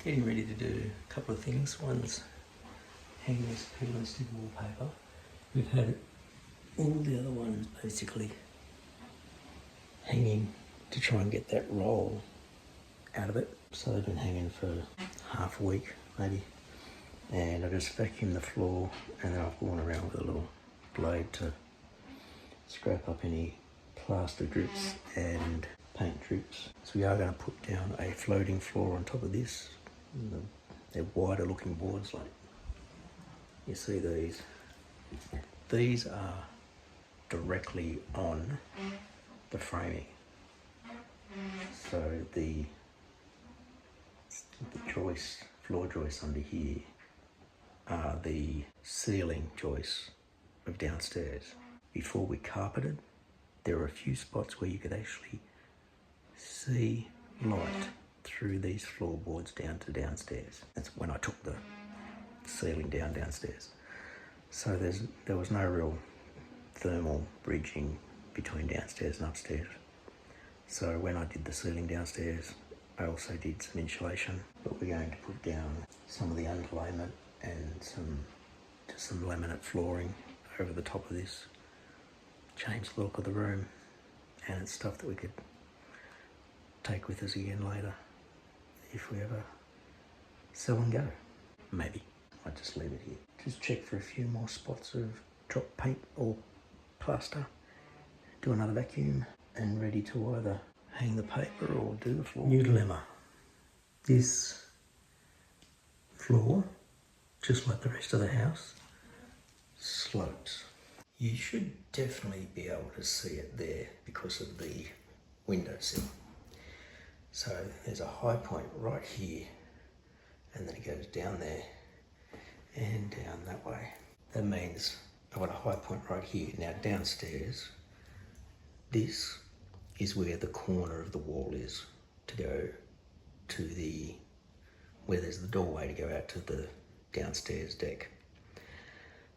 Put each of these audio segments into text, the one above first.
getting ready to do a couple of things. One's hanging this peel-and-stick wallpaper. We've had all the other ones basically hanging to try and get that roll out of it. So they've been hanging for half a week maybe. And I just vacuumed the floor, and then I've gone around with a little blade to scrape up any plaster drips and paint drips. So we are going to put down a floating floor on top of this. They're wider looking boards, like you see these. These are directly on the framing. So the joists, floor joists under here are the ceiling joists of downstairs. Before we carpeted, there were a few spots where you could actually see light through these floorboards down to downstairs. That's when I took the ceiling down downstairs. So there was no real thermal bridging between downstairs and upstairs. So when I did the ceiling downstairs, I also did some insulation, but we're going to put down some of the underlayment and some laminate flooring over the top of this. Change the look of the room, and it's stuff that we could take with us again later if we ever sell and go. Maybe. I'll just leave it here. Just check for a few more spots of drop paint or plaster, do another vacuum, and ready to either hang the paper or do the floor. New dilemma. This floor, just like the rest of the house, slopes. You should definitely be able to see it there because of the windowsill. So there's a high point right here, and then it goes down there and down that way. That means I've got a high point right here. Now downstairs, this is where the corner of the wall is to go to where there's the doorway to go out to the downstairs deck.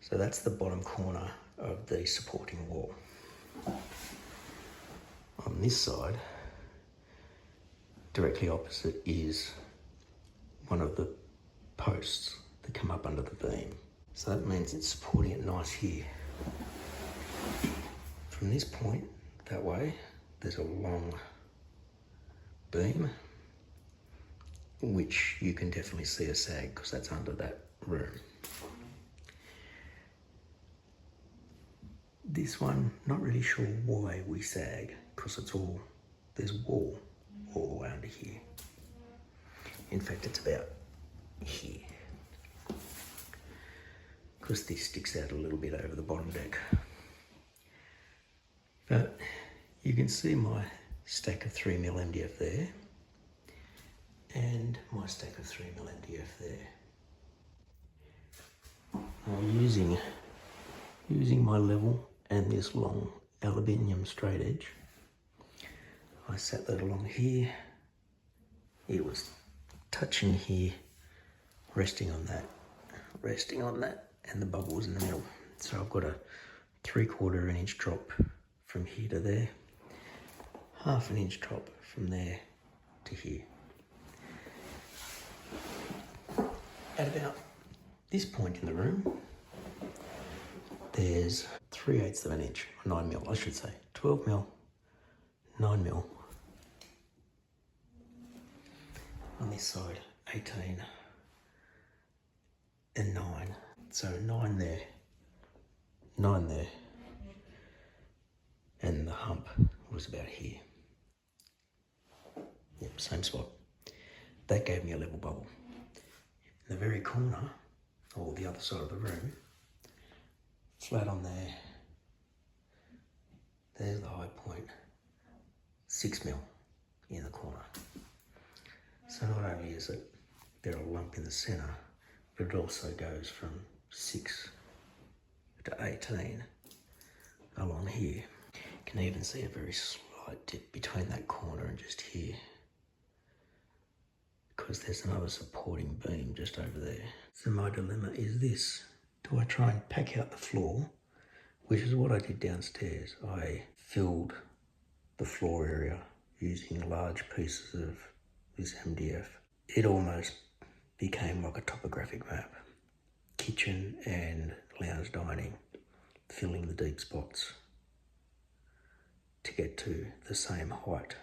So that's the bottom corner of the supporting wall. On this side, directly opposite, is one of the posts that come up under the beam. So that means it's supporting it nice here. From this point, that way, there's a long beam, which you can definitely see a sag because that's under that room. This one, not really sure why we sag, because there's wall all the way under here. In fact, it's about here, because this sticks out a little bit over the bottom deck. But you can see my stack of 3mm MDF there, and my stack of 3mm MDF there. I'm using my level and this long aluminium straight edge. I sat that along here. It was touching here, resting on that, and the bubble was in the middle. So I've got a 3/4 inch drop from here to there, 1/2 inch drop from there to here. At about this point in the room, there's 3/8 of an inch, or 9mm, I should say, 12mm, 9mm. On this side, 18 and 9. So 9 there, 9 there, and the hump was about here. Yep, same spot. That gave me a level bubble. In the very corner, or the other side of the room, flat on there, there's the high point, 6mm in the corner. So not only is there a lump in the centre, but it also goes from 6 to 18 along here. You can even see a very slight dip between that corner and just here, because there's another supporting beam just over there. So my dilemma is this: do I try and pack out the floor, which is what I did downstairs? I filled the floor area using large pieces of this MDF. It almost became like a topographic map. Kitchen and lounge dining, filling the deep spots to get to the same height.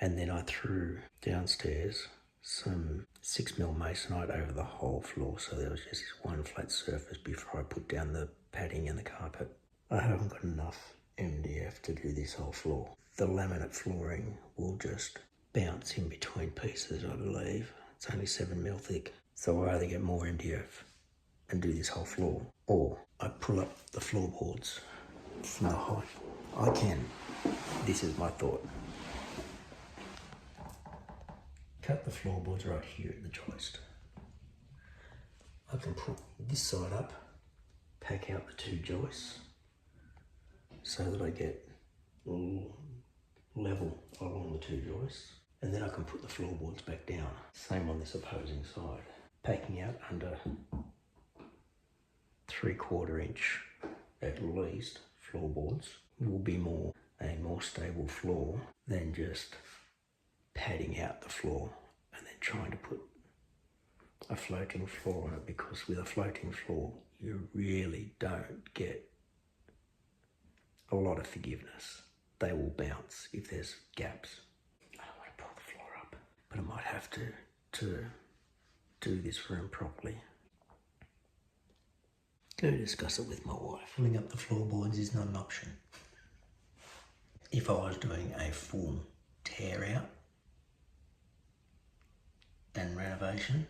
And then I threw downstairs some 6mm masonite over the whole floor, so there was just this one flat surface before I put down the padding and the carpet. I haven't got enough MDF to do this whole floor. The laminate flooring will just bounce in between pieces, I believe. It's only 7mm thick. So I either get more MDF and do this whole floor, or I pull up the floorboards from the height I can. This is my thought. Cut the floorboards right here at the joist. I can put this side up, pack out the two joists so that I get level along the two joists, and then I can put the floorboards back down. Same on this opposing side. Packing out under 3/4 inch at least floorboards will be a more stable floor than just padding out the floor and then trying to put a floating floor on it, because with a floating floor you really don't get a lot of forgiveness. They will bounce if there's gaps. I don't want to pull the floor up, but I might have to do this room properly. Go discuss it with my wife. Filling up the floorboards is not an option. If I was doing a full tear out and renovation,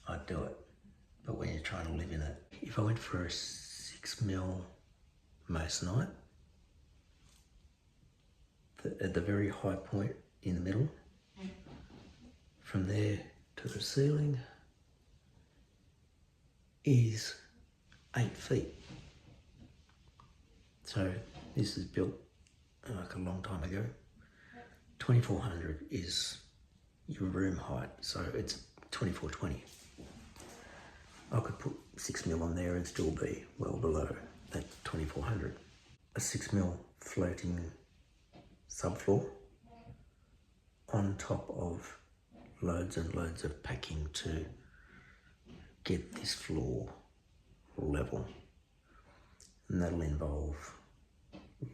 I'd do it. But when you're trying to live in it, if I went for a 6mm masonite, at the very high point in the middle, from there to the ceiling is 8 feet. So this is built like a long time ago. 2400 is your room height, so it's 2420. I could put 6mm on there and still be well below that 2400. A 6mm floating subfloor on top of loads and loads of packing to get this floor level, and that'll involve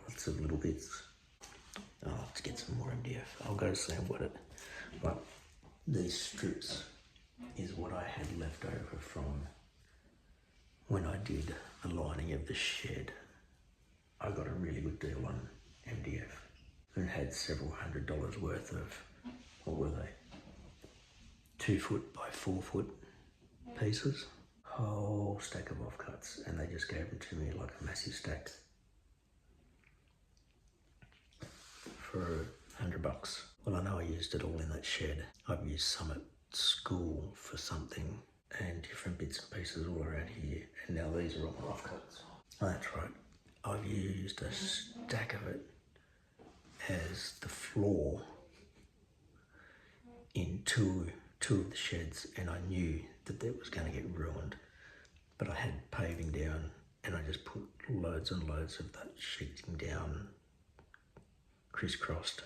lots of little bits. I'll have to get some more MDF. I'll go see what it, but these strips is what I had left over from when I did the lining of the shed. I got a really good deal on MDF and had several $100s worth of, what were they, 2 foot by 4 foot pieces, whole stack of offcuts, and they just gave them to me like a massive stack for $100. Well, I know I used it all in that shed. I've used some at school for something, and different bits and pieces all around here, and now these are all my offcuts. Oh, that's right, I've used a stack of it as the floor in two of the sheds, and I knew that was going to get ruined, but I had paving down and I just put loads and loads of that sheeting down, crisscrossed,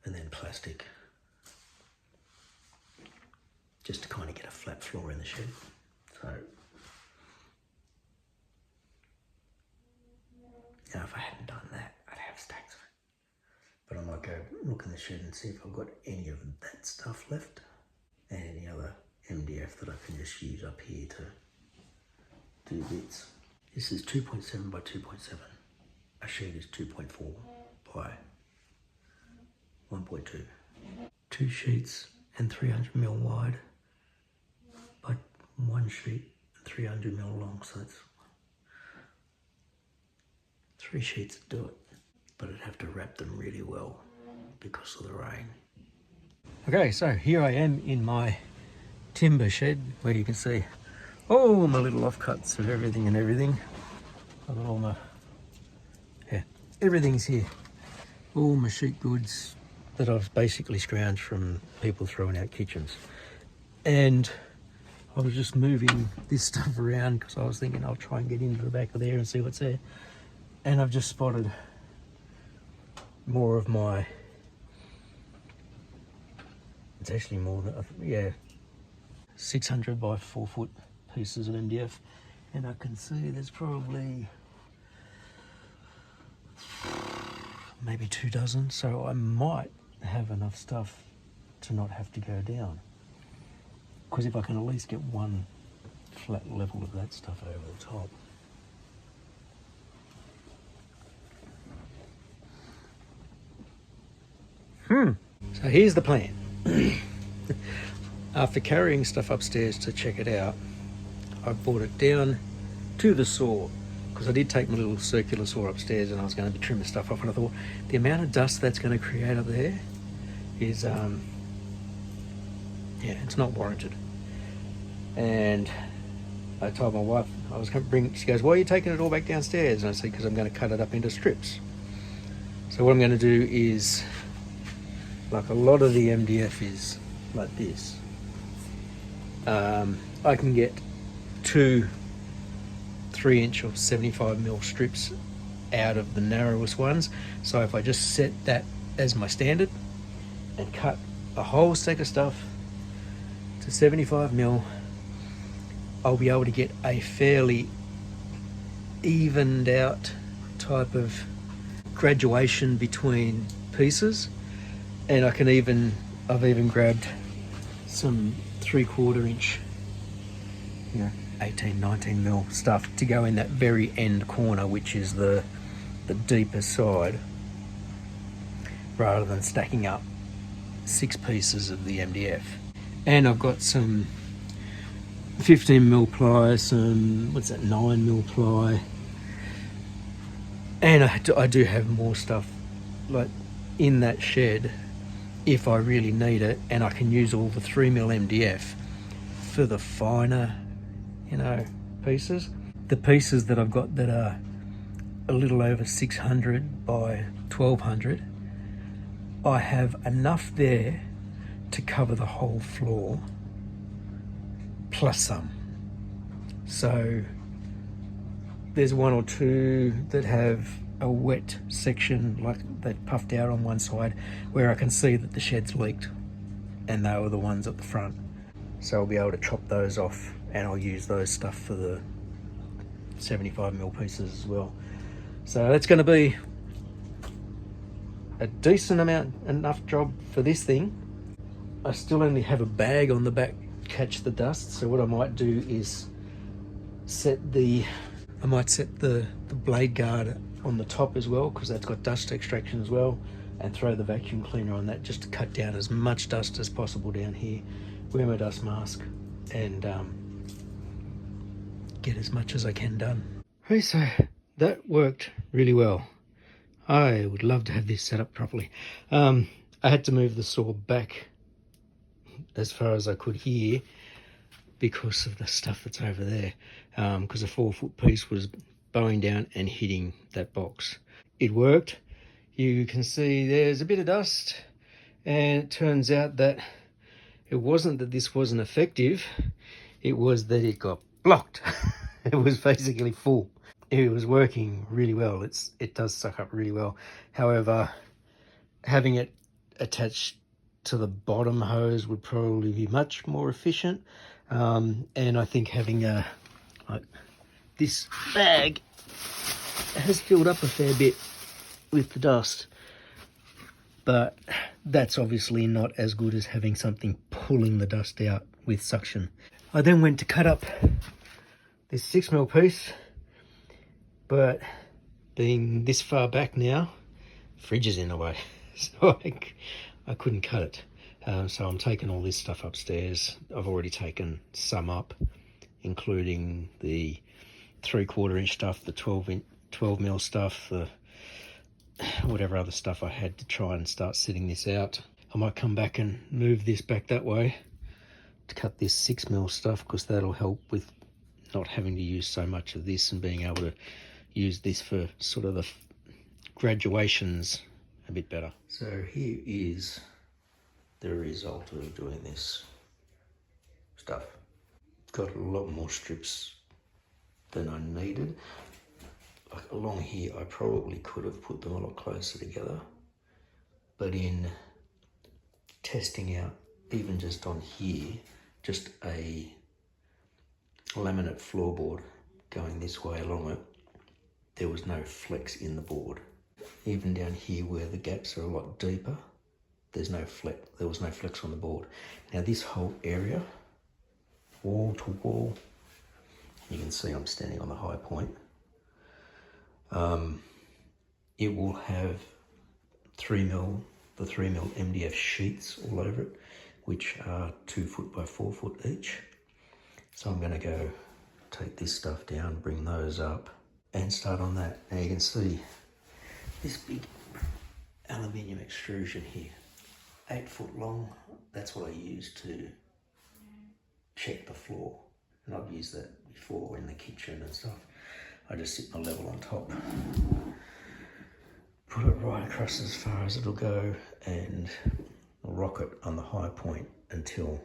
and then plastic, just to kind of get a flat floor in the shed. So now if I hadn't done that, I'd have stacks of it. But I might go look in the shed and see if I've got any of that stuff left, and any other MDF that I can just use up here to do bits. This is 2.7 by 2.7. A sheet is 2.4 by 1.2. 2 sheets and 300mm wide, but 1 sheet and 300mm long, so that's 3 sheets to do it. But I'd have to wrap them really well because of the rain. Okay, so here I am in my timber shed where you can see all my little offcuts of everything and everything. I've got all my, everything's here. All my sheet goods that I've basically scrounged from people throwing out kitchens. And I was just moving this stuff around because I was thinking I'll try and get into the back of there and see what's there. And I've just spotted more of my It's actually more than, yeah, 600 by 4 foot pieces of MDF. And I can see there's probably maybe 2 dozen. So I might have enough stuff to not have to go down. Because if I can at least get one flat level of that stuff over the top. So here's the plan. After carrying stuff upstairs to check it out, I brought it down to the saw because I did take my little circular saw upstairs and I was going to be trimming stuff off, and I thought the amount of dust that's going to create up there is, yeah, it's not warranted. And I told my wife I was going to bring, she goes, why are you taking it all back downstairs? And I said, because I'm going to cut it up into strips. So what I'm going to do is, like a lot of the MDF is like this. I can get 2 3-inch or 75mm strips out of the narrowest ones. So if I just set that as my standard and cut a whole stack of stuff to 75mm, I'll be able to get a fairly evened out type of graduation between pieces. And I've even grabbed some 3/4 inch, 18, 19mm stuff to go in that very end corner, which is the deeper side, rather than stacking up 6 pieces of the MDF. And I've got some 15mm ply, some, 9mm ply. And I do have more stuff like in that shed if I really need it, and I can use all the 3mm MDF for the finer, pieces. The pieces that I've got that are a little over 600 by 1200, I have enough there to cover the whole floor, plus some. So there's 1 or 2 that have a wet section, like they've puffed out on one side, where I can see that the shed's leaked, and they were the ones at the front. So I'll be able to chop those off, and I'll use those stuff for the 75mm pieces as well. So that's going to be a decent amount, enough job for this thing. I still only have a bag on the back to catch the dust, so what I might do is set the blade guard on the top as well, because that's got dust extraction as well, and throw the vacuum cleaner on that just to cut down as much dust as possible down here, wear my dust mask, and get as much as I can done. Okay, so that worked really well. I would love to have this set up properly. I had to move the saw back as far as I could here because of the stuff that's over there, because a 4-foot piece was bowing down and hitting that box. It worked. You can see there's a bit of dust, and it turns out that it wasn't that this wasn't effective, it was that it got blocked. It was basically full. It was working really well. It does suck up really well. However, having it attached to the bottom hose would probably be much more efficient. And I think having this bag has filled up a fair bit with the dust, but that's obviously not as good as having something pulling the dust out with suction. I then went to cut up this 6mm piece, but being this far back now, fridge is in the way, so I couldn't cut it. So I'm taking all this stuff upstairs. I've already taken some up, including the 3/4 inch stuff, the 12mm stuff, the whatever other stuff I had to try and start setting this out. I might come back and move this back that way to cut this 6mm stuff, because that'll help with not having to use so much of this and being able to use this for sort of the graduations a bit better. So here is the result of doing this stuff. Got a lot more strips than I needed. Like along here, I probably could have put them a lot closer together, but in testing out even just on here, just a laminate floorboard going this way along it, there was no flex in the board. Even down here where the gaps are a lot deeper, there was no flex on the board. Now this whole area, wall to wall, you can see I'm standing on the high point. It will have the 3mm MDF sheets all over it, which are 2 foot by 4 foot each. So I'm going to go take this stuff down, bring those up, and start on that. Now you can see this big aluminium extrusion here, 8 foot long. That's what I use to check the floor, and I've used that before in the kitchen and stuff. I just sit my level on top, put it right across as far as it'll go, and rock it on the high point until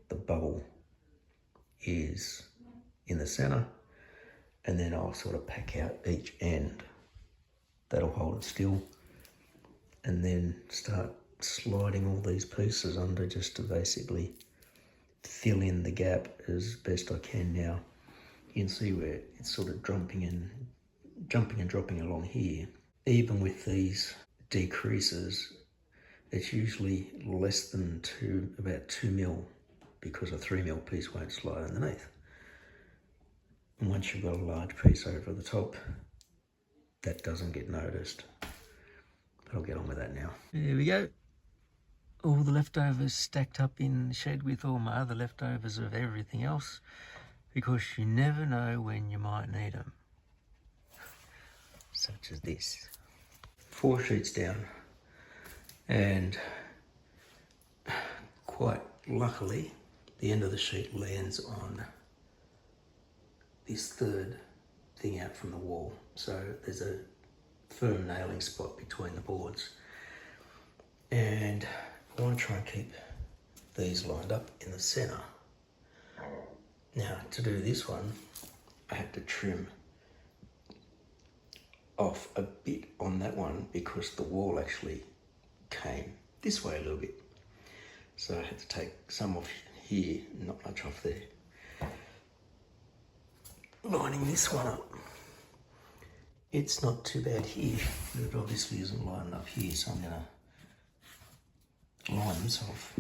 the bubble is in the center, and then I'll sort of pack out each end. That'll hold it still, and then start sliding all these pieces under just to basically fill in the gap as best I can. Now you can see where it's sort of jumping and dropping along here. Even with these decreases, it's usually less than about 2mm, because a 3mm piece won't slide underneath. And once you've got a large piece over the top, that doesn't get noticed. But I'll get on with that now. There we go. All the leftovers stacked up in the shed with all my other leftovers of everything else, because you never know when you might need them. Such as this. 4 sheets down, and quite luckily the end of the sheet lands on this third thing out from the wall, so there's a firm nailing spot between the boards, and I want to try and keep these lined up in the center. Now to do this one, I had to trim off a bit on that one because the wall actually came this way a little bit, so I had to take some off here, not much off there. Lining this one up, it's not too bad here, but it obviously isn't lining up here, so I'm going to line this off,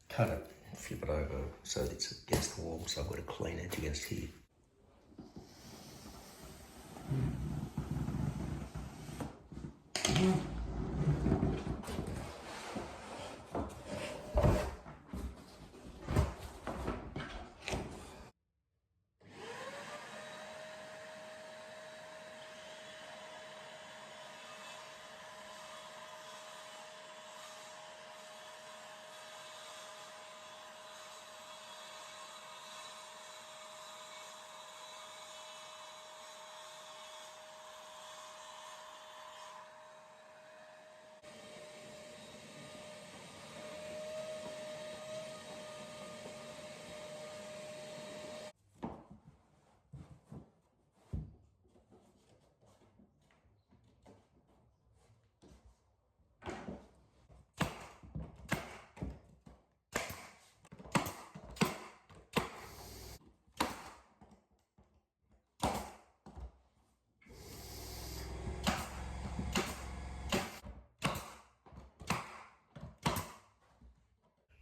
cut it, flip it over so that it's against the wall, so I've got a clean edge against here.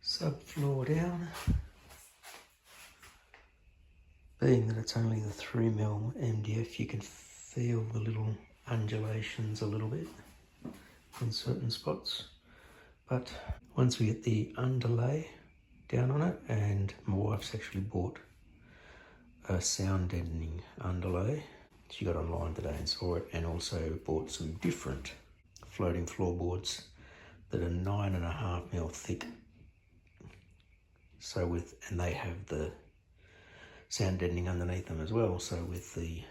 Subfloor down. Being that it's only the 3mm MDF, you can feel the little undulations a little bit in certain spots. But once we get the underlay down on it, and my wife's actually bought a sound deadening underlay. She got online today and saw it, and also bought some different floating floorboards that are 9.5mm thick. So and they have the sound deadening underneath them as well. So with the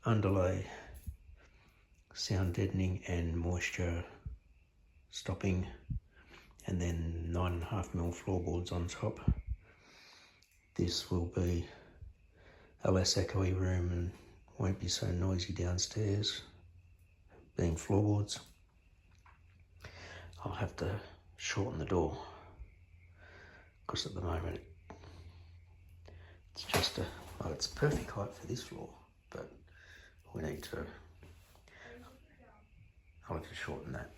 underlay, sound deadening and moisture stopping, and then 9.5mm floorboards on top, this will be a less echoey room and won't be so noisy downstairs, being floorboards. I'll have to shorten the door because at the moment it's just well, it's perfect height for this floor, but we need to, I'll have to shorten that.